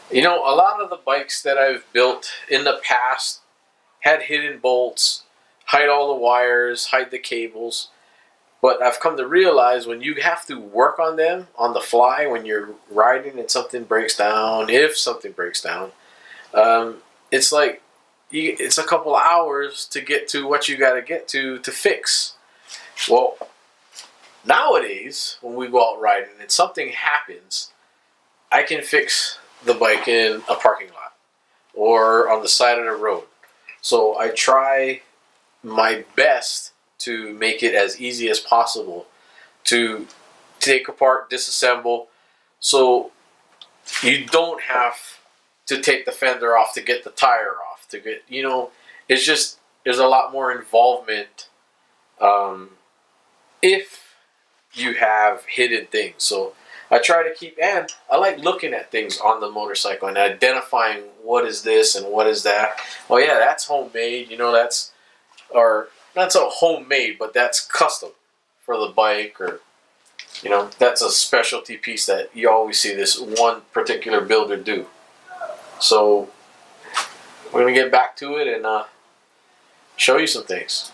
You know, a lot of the bikes that I've built in the past had hidden bolts, hide all the wires, hide the cables. But I've come to realize when you have to work on them on the fly, when you're riding and something breaks down, if something breaks down, it's like it's a couple hours to get to what you got to get to fix. Well, nowadays, when we go out riding and something happens, I can fix the bike in a parking lot or on the side of the road. So I try my best to make it as easy as possible to take apart, disassemble, so you don't have to take the fender off to get the tire off. To get, it's just there's a lot more involvement if you have hidden things. So I try to keep, and I like looking at things on the motorcycle and identifying what is this and what is that. Oh yeah, that's homemade. That's a homemade, but that's custom for the bike, or that's a specialty piece that you always see this one particular builder do. So we're gonna get back to it and show you some things.